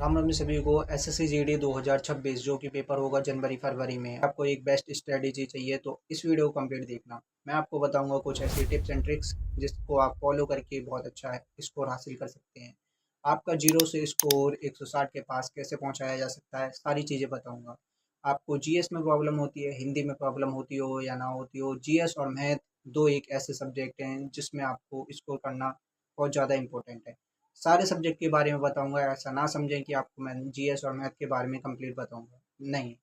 राम राम जी सभी को। SSC GD 2026 जो कि पेपर होगा जनवरी फरवरी में, आपको एक बेस्ट स्ट्रेटेजी चाहिए तो इस वीडियो को कंप्लीट देखना। मैं आपको बताऊंगा कुछ ऐसी टिप्स एंड ट्रिक्स जिसको आप फॉलो करके बहुत अच्छा है स्कोर हासिल कर सकते हैं। आपका जीरो से स्कोर 160 के पास कैसे पहुंचाया जा सकता है, सारी चीज़ें बताऊंगा। आपको जीएस में प्रॉब्लम होती है, हिंदी में प्रॉब्लम होती हो या ना होती हो, जीएस और मैथ दो एक ऐसे सब्जेक्ट हैं जिसमें आपको स्कोर करना बहुत ज़्यादा इंपॉर्टेंट है। सारे सब्जेक्ट के बारे में बताऊंगा, ऐसा ना समझें कि आपको मैं जीएस और मैथ के बारे में कंप्लीट बताऊंगा। नहीं,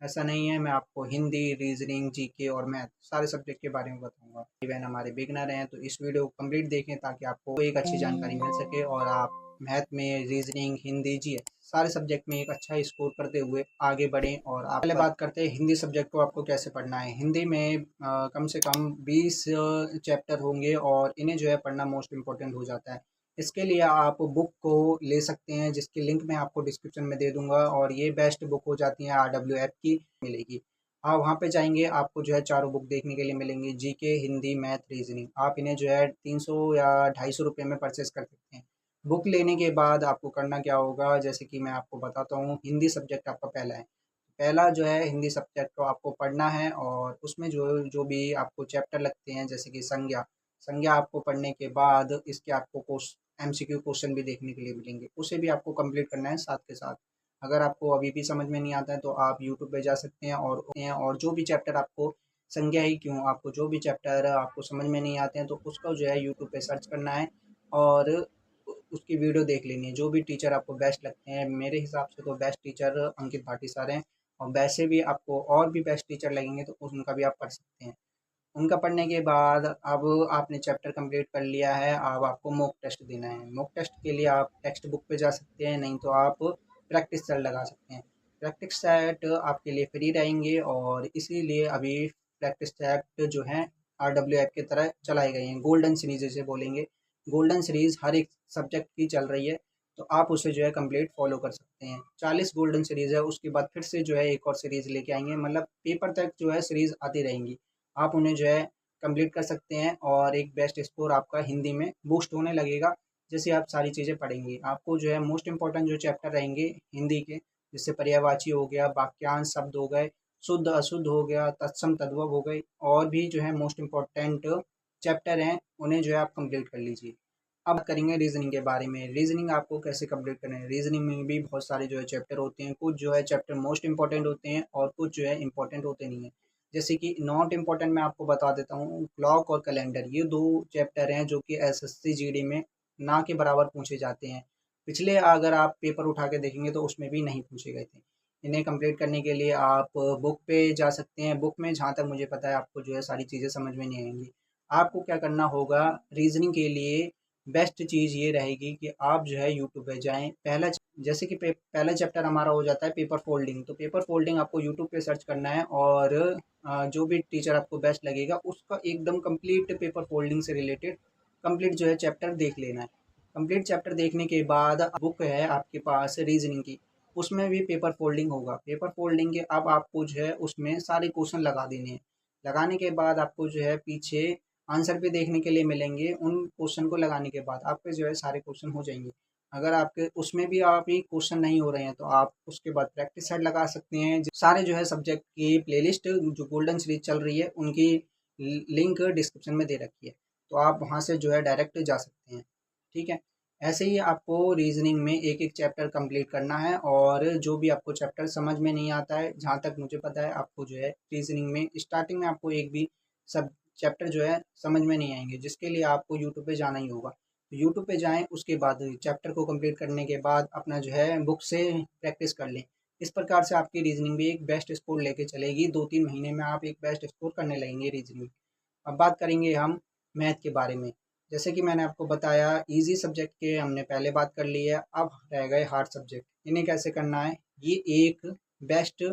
ऐसा नहीं है। मैं आपको हिंदी, रीजनिंग, जीके और मैथ सारे सब्जेक्ट के बारे में बताऊंगा। इवन हमारे बिगनर हैं तो इस वीडियो को कंप्लीट देखें ताकि आपको एक अच्छी जानकारी मिल सके और आप मैथ में, रीजनिंग, हिंदी, जीएस सारे सब्जेक्ट में एक अच्छा स्कोर करते हुए आगे बढ़ें। और आप पहले बात करते हैं हिंदी सब्जेक्ट को आपको कैसे पढ़ना है। हिंदी में कम से कम 20 चैप्टर होंगे और इन्हें जो है पढ़ना मोस्ट इम्पोर्टेंट हो जाता है। इसके लिए आप बुक को ले सकते हैं जिसकी लिंक मैं आपको डिस्क्रिप्शन में दे दूंगा, और ये बेस्ट बुक हो जाती है RWF की मिलेगी। आप वहाँ पे जाएंगे, आपको जो है चारों बुक देखने के लिए मिलेंगी, जीके, हिंदी, मैथ, रीजनिंग। आप इन्हें जो है 300 या 250 रुपये में परचेस कर सकते हैं। बुक लेने के बाद आपको करना क्या होगा, जैसे कि मैं आपको बताता हूँ। हिंदी सब्जेक्ट आपका पहला है। पहला जो है हिंदी सब्जेक्ट को आपको पढ़ना है और उसमें जो जो भी आपको चैप्टर लगते हैं, जैसे कि संज्ञा। संज्ञा आपको पढ़ने के बाद इसके आपको एमसीक्यू क्वेश्चन भी देखने के लिए मिलेंगे, उसे भी आपको कंप्लीट करना है साथ के साथ। अगर आपको अभी भी समझ में नहीं आता है तो आप यूट्यूब पे जा सकते हैं और जो भी चैप्टर आपको, संज्ञा ही क्यों, आपको जो भी चैप्टर आपको समझ में नहीं आते हैं तो उसका जो है यूट्यूब पे सर्च करना है और उसकी वीडियो देख लेनी है। जो भी टीचर आपको बेस्ट लगते हैं, मेरे हिसाब से तो बेस्ट टीचर अंकित भाटी सर हैं, और वैसे भी आपको और भी बेस्ट टीचर लगेंगे तो उनका भी आप पढ़ सकते हैं। उनका पढ़ने के बाद अब आपने चैप्टर कंप्लीट कर लिया है, अब आपको मॉक टेस्ट देना है। मॉक टेस्ट के लिए आप टेक्स्ट बुक पे जा सकते हैं, नहीं तो आप प्रैक्टिस सेट लगा सकते हैं। प्रैक्टिस सेट आपके लिए फ्री रहेंगे और इसीलिए अभी प्रैक्टिस सेट जो हैं RWF की तरह चलाए गए हैं। गोल्डन सीरीज जैसे बोलेंगे, गोल्डन सीरीज हर एक सब्जेक्ट की चल रही है, तो आप उसे जो है कंप्लीट फॉलो कर सकते हैं। 40 गोल्डन सीरीज है, उसके बाद फिर से जो है एक और सीरीज लेके आएंगे, मतलब पेपर तक जो है सीरीज आती रहेंगी। आप उन्हें जो है कंप्लीट कर सकते हैं और एक बेस्ट स्कोर आपका हिंदी में बूस्ट होने लगेगा। जैसे आप सारी चीज़ें पढ़ेंगे, आपको जो है मोस्ट इंपॉर्टेंट जो चैप्टर रहेंगे हिंदी के, जैसे पर्यायवाची हो गया, वाक्यांश शब्द हो गए, शुद्ध अशुद्ध हो गया, तत्सम तद्भव हो गई, और भी जो है मोस्ट इम्पोर्टेंट चैप्टर हैं, उन्हें जो है आप कंप्लीट कर लीजिए। अब करेंगे रीजनिंग के बारे में। रीजनिंग आपको कैसे कंप्लीट करना है। रीजनिंग में भी बहुत सारे जो है चैप्टर होते हैं, कुछ जो है चैप्टर मोस्ट इंपॉर्टेंट होते हैं और कुछ जो है इंपॉर्टेंट होते नहीं हैं। जैसे कि नॉट इम्पॉर्टेंट मैं आपको बता देता हूँ, क्लॉक और कैलेंडर, ये दो चैप्टर हैं जो कि एसएससी जीडी में ना के बराबर पूछे जाते हैं। पिछले अगर आप पेपर उठा के देखेंगे तो उसमें भी नहीं पूछे गए थे। इन्हें कंप्लीट करने के लिए आप बुक पे जा सकते हैं। बुक में जहाँ तक मुझे पता है आपको जो है सारी चीज़ें समझ में नहीं आएंगी। आपको क्या करना होगा, रीजनिंग के लिए बेस्ट चीज़ ये रहेगी कि आप जो है यूट्यूब पे जाएँ। जैसे कि पहला चैप्टर हमारा हो जाता है पेपर फोल्डिंग, तो पेपर फोल्डिंग आपको यूट्यूब पे सर्च करना है और जो भी टीचर आपको बेस्ट लगेगा उसका एकदम कंप्लीट पेपर फोल्डिंग से रिलेटेड कंप्लीट जो है चैप्टर देख लेना है। कंप्लीट चैप्टर देखने के बाद बुक है आपके पास रीजनिंग की, उसमें भी पेपर फोल्डिंग होगा। पेपर फोल्डिंग के अब आपको जो है उसमें सारे क्वेश्चन लगा देने हैं। लगाने के बाद आपको जो है पीछे आंसर भी देखने के लिए मिलेंगे। उन क्वेश्चन को लगाने के बाद आपके जो है सारे क्वेश्चन हो जाएंगे। अगर आपके उसमें भी आप ही क्वेश्चन नहीं हो रहे हैं तो आप उसके बाद प्रैक्टिस सेट लगा सकते हैं। सारे जो है सब्जेक्ट की प्लेलिस्ट जो गोल्डन सीरीज चल रही है उनकी लिंक डिस्क्रिप्शन में दे रखी है, तो आप वहाँ से जो है डायरेक्ट जा सकते हैं। ठीक है। ऐसे ही आपको रीजनिंग में एक एक चैप्टर कंप्लीट करना है, और जो भी आपको चैप्टर समझ में नहीं आता है, जहाँ तक मुझे पता है आपको जो है रीजनिंग में स्टार्टिंग में आपको एक भी सब चैप्टर जो है समझ में नहीं आएंगे, जिसके लिए आपको यूट्यूब पे जाना ही होगा। तो यूट्यूब पे जाएँ, उसके बाद चैप्टर को कंप्लीट करने के बाद अपना जो है बुक से प्रैक्टिस कर लें। इस प्रकार से आपकी रीजनिंग भी एक बेस्ट स्कोर लेके चलेगी। 2-3 महीने में आप एक बेस्ट स्कोर करने लगेंगे रीजनिंग। अब बात करेंगे हम मैथ के बारे में। जैसे कि मैंने आपको बताया, ईज़ी सब्जेक्ट के हमने पहले बात कर ली है, अब रह गए हार्ड सब्जेक्ट। इन्हें कैसे करना है, ये एक बेस्ट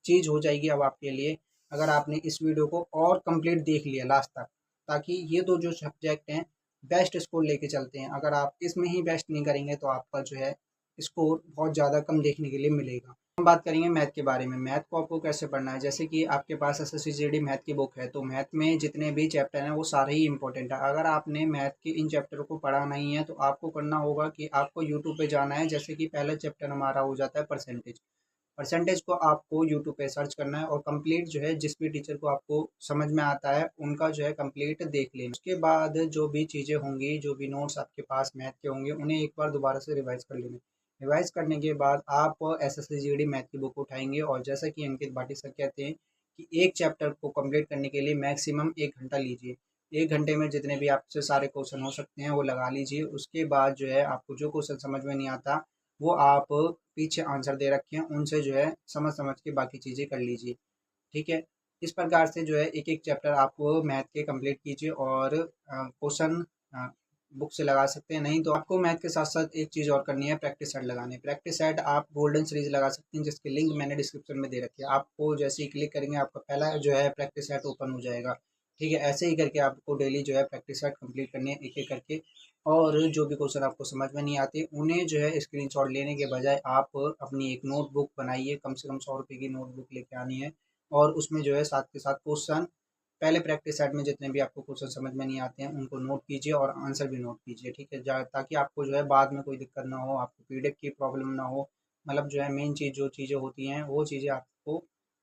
चीज़ हो जाएगी अब आपके लिए, अगर आपने इस वीडियो को और कंप्लीट देख लिया लास्ट तक। ताकि ये दो जो सब्जेक्ट हैं बेस्ट स्कोर लेके चलते हैं। अगर आप इसमें ही बेस्ट नहीं करेंगे तो आपका जो है स्कोर बहुत ज़्यादा कम देखने के लिए मिलेगा। हम बात करेंगे मैथ के बारे में। मैथ को आपको कैसे पढ़ना है, जैसे कि आपके पास एसएससी जीडी मैथ की बुक है, तो मैथ में जितने भी चैप्टर हैं वो सारे ही इंपॉर्टेंट है। अगर आपने मैथ के इन चैप्टरों को पढ़ा नहीं है तो आपको करना होगा कि आपको यूट्यूब पे जाना है। जैसे कि पहला चैप्टर हमारा हो जाता है परसेंटेज। परसेंटेज को आपको यूट्यूब पे सर्च करना है और कंप्लीट जो है जिस भी टीचर को आपको समझ में आता है उनका जो है कंप्लीट देख लेना। उसके बाद जो भी चीज़ें होंगी, जो भी नोट्स आपके पास मैथ के होंगे, उन्हें एक बार दोबारा से रिवाइज कर लेना। रिवाइज करने के बाद आप एसएससी जीडी मैथ की बुक उठाएंगे और जैसा कि अंकित भाटी सर कहते हैं कि एक चैप्टर को कंप्लीट करने के लिए मैक्सिमम 1 घंटा लीजिए। 1 घंटे में जितने भी आपसे सारे क्वेश्चन हो सकते हैं वो लगा लीजिए। उसके बाद जो है आपको जो क्वेश्चन समझ में नहीं आता वो आप पीछे आंसर दे रखे हैं उनसे जो है समझ समझ के बाकी चीज़ें कर लीजिए। ठीक है, इस प्रकार से जो है एक एक चैप्टर आप मैथ के कंप्लीट कीजिए और क्वेश्चन बुक से लगा सकते हैं। नहीं तो आपको मैथ के साथ साथ एक चीज़ और करनी है, प्रैक्टिस सेट लगाने। प्रैक्टिस सेट आप गोल्डन सीरीज लगा सकते हैं जिसकी लिंक मैंने डिस्क्रिप्शन में दे रखी है। आपको जैसे ही क्लिक करेंगे आपका पहला जो है प्रैक्टिस सेट ओपन हो जाएगा। ठीक है, ऐसे ही करके आपको डेली जो है प्रैक्टिस सेट कंप्लीट करनी है एक एक करके। और जो भी क्वेश्चन आपको समझ में नहीं आते उन्हें जो है स्क्रीनशॉट लेने के बजाय आप अपनी एक नोटबुक बनाइए। कम से कम 100 रुपये की नोटबुक लेके आनी है और उसमें जो है साथ के साथ क्वेश्चन पहले प्रैक्टिस सेट में जितने भी आपको क्वेश्चन समझ में नहीं आते हैं उनको नोट कीजिए और आंसर भी नोट कीजिए। ठीक है, ताकि आपको जो है बाद में कोई दिक्कत ना हो, आपको पीडीएफ की प्रॉब्लम ना हो। मतलब जो है मेन चीज़ जो चीज़ें होती हैं वो चीज़ें आपको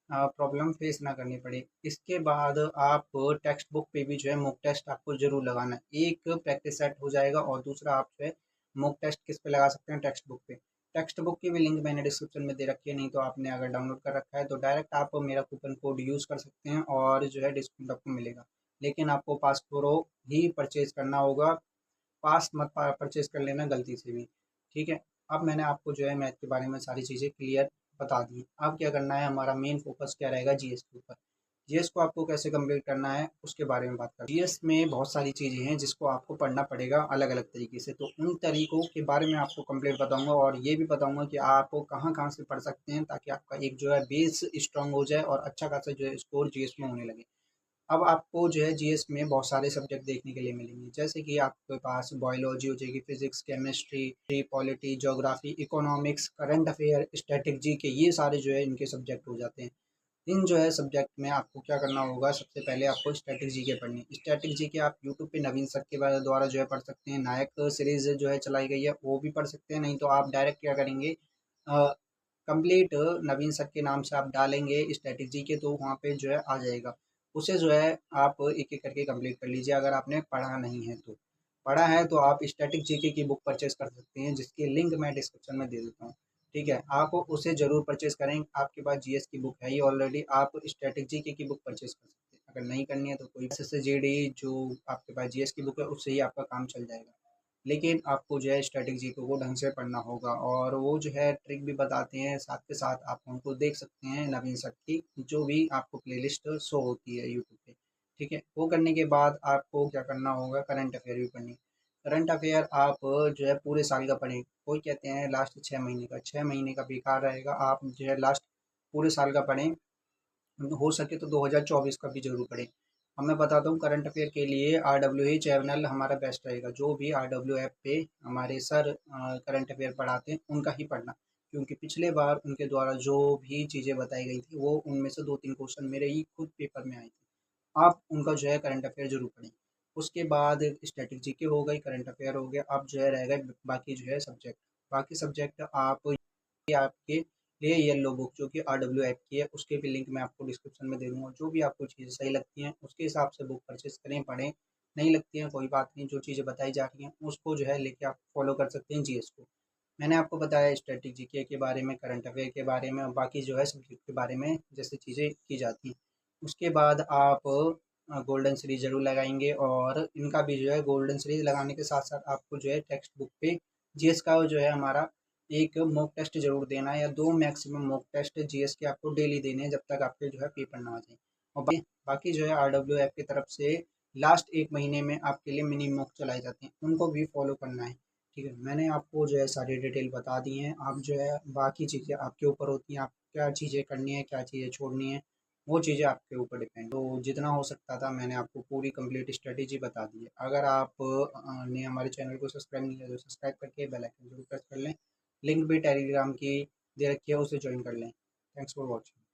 प्रॉब्लम फेस ना करनी पड़े। इसके बाद आप टेक्स्ट बुक पे भी जो है मॉक टेस्ट आपको ज़रूर लगाना है। एक प्रैक्टिस सेट हो जाएगा और दूसरा आप जो है मॉक टेस्ट किस पे लगा सकते हैं, टेक्स्ट बुक पे। टेक्स्ट बुक की भी लिंक मैंने डिस्क्रिप्शन में दे रखी है, नहीं तो आपने अगर डाउनलोड कर रखा है तो डायरेक्ट आप मेरा कूपन कोड यूज़ कर सकते हैं और जो है डिस्काउंट आपको मिलेगा। लेकिन आपको पास प्रो ही परचेज करना होगा, पास मत परचेज कर लेना गलती से भी। ठीक है, अब मैंने आपको जो है मैथ के बारे में सारी चीज़ें क्लियर बता दी। अब क्या करना है, हमारा मेन फोकस क्या रहेगा, जीएस के ऊपर। जीएस को आपको कैसे कंप्लीट करना है उसके बारे में बात करें। जीएस में बहुत सारी चीज़ें हैं जिसको आपको पढ़ना पड़ेगा अलग अलग तरीके से, तो उन तरीकों के बारे में आपको कंप्लीट बताऊंगा और ये भी बताऊंगा कि आप कहाँ कहाँ से पढ़ सकते हैं ताकि आपका एक जो है बेस स्ट्रांग हो जाए और अच्छा खासा जो है स्कोर जीएस में होने लगे। अब आपको जो है जीएस में बहुत सारे सब्जेक्ट देखने के लिए मिलेंगे, जैसे कि आपके पास बायोलॉजी हो जाएगी, physics, chemistry, polity, geography, economics, current affair, static GK, ये सारे जो है इनके सब्जेक्ट हो जाते हैं। इन जो है सब्जेक्ट में आपको क्या करना होगा, सबसे पहले आपको स्टैटिक जीके पढ़नी है। स्टैटिक जीके आप यूट्यूब पे नवीन सर के द्वारा जो है पढ़ सकते हैं। नायक सीरीज जो है चलाई गई है वो भी पढ़ सकते हैं, नहीं तो आप डायरेक्ट क्या करेंगे, कंप्लीट नवीन सर के नाम से आप डालेंगे स्टैटिक जीके तो वहाँ पे जो है आ जाएगा। उसे जो है आप एक एक करके कंप्लीट कर लीजिए अगर आपने पढ़ा नहीं है तो। पढ़ा है तो आप स्टैटिक जीके की बुक परचेज कर सकते हैं जिसकी लिंक मैं डिस्क्रिप्शन में दे देता हूँ। ठीक है, आप उसे ज़रूर परचेज करें। आपके पास जीएस की बुक है ही ऑलरेडी, आप स्टैटिक जीके की बुक परचेज कर सकते हैं। अगर नहीं करनी है तो कोई एसएससी जीडी जो आपके पास जीएस की बुक है उससे ही आपका काम चल जाएगा। लेकिन आपको जो है स्ट्रैटेजी को ढंग से पढ़ना होगा और वो जो है ट्रिक भी बताते हैं, साथ के साथ आप उनको देख सकते हैं नवीन सर की जो भी आपको प्लेलिस्ट शो होती है यूट्यूब पे। ठीक है, वो करने के बाद आपको क्या करना होगा, करंट अफेयर भी पढ़नी। करंट अफेयर आप जो है पूरे साल का पढ़ें। कोई कहते हैं लास्ट 6 महीने का, 6 महीने का बेकार रहेगा, आप जो है लास्ट पूरे साल का पढ़ें। हो सके तो 2024 का भी ज़रूर पढ़ें। अब मैं बताता हूँ करंट अफेयर के लिए RWA चैनल हमारा बेस्ट रहेगा। जो भी RW ऐप पे हमारे सर करंट अफेयर पढ़ाते हैं उनका ही पढ़ना, क्योंकि पिछले बार उनके द्वारा जो भी चीज़ें बताई गई थी वो उनमें से 2-3 क्वेश्चन मेरे ही खुद पेपर में आए थे। आप उनका जो है करंट अफेयर ज़रूर पढ़ें। उसके बाद स्टैटिक जीके हो गई, करंट अफेयर हो गया, अब जो है रह गए बाकी जो है सब्जेक्ट। बाकी सब्जेक्ट आप आपके लिए येलो बुक जो कि RW ऐप की है उसके भी लिंक मैं आपको डिस्क्रिप्शन में दे दूँगा। जो भी आपको चीज़ें सही लगती हैं उसके हिसाब से बुक परचेज़ करें, पढ़ें। नहीं लगती हैं कोई बात नहीं, जो चीज़ें बताई जा रही हैं उसको जो है लेके आप फॉलो कर सकते हैं जीएस को। मैंने आपको बताया स्ट्रैटेजी के बारे में, करंट अफेयर के बारे में और बाकी जो है सब्जेक्ट के बारे में जैसे चीज़ें की जाती हैं। उसके बाद आप गोल्डन सीरीज ज़रूर लगाएँगे और इनका भी जो है गोल्डन सीरीज लगाने के साथ-साथ आपको जो है टेक्स्ट बुक पे जीएस का जो है हमारा एक मॉक टेस्ट ज़रूर देना है या 2 मैक्सिमम मॉक टेस्ट जीएस के आपको डेली देने हैं जब तक आपके जो है पेपर ना आ जाए। और बाकी जो है RW ऐप की तरफ से लास्ट 1 महीने में आपके लिए मिनी मॉक चलाई जाती हैं, उनको भी फॉलो करना है। ठीक है, मैंने आपको जो है सारी डिटेल बता दी हैं। आप जो है बाकी चीज़ें आपके ऊपर होती हैं, आप क्या चीज़ें करनी है, क्या चीज़ें छोड़नी है, वो चीज़ें आपके ऊपर डिपेंड। तो जितना हो सकता था मैंने आपको पूरी कंप्लीट स्ट्रेटेजी बता दी है। अगर आप ने हमारे चैनल को सब्सक्राइब नहीं किया तो सब्सक्राइब करके बेल आइकन ज़रूर प्रेस कर लें। लिंक भी टेलीग्राम की दे रखी है, उसे ज्वाइन कर लें। Thanks for watching.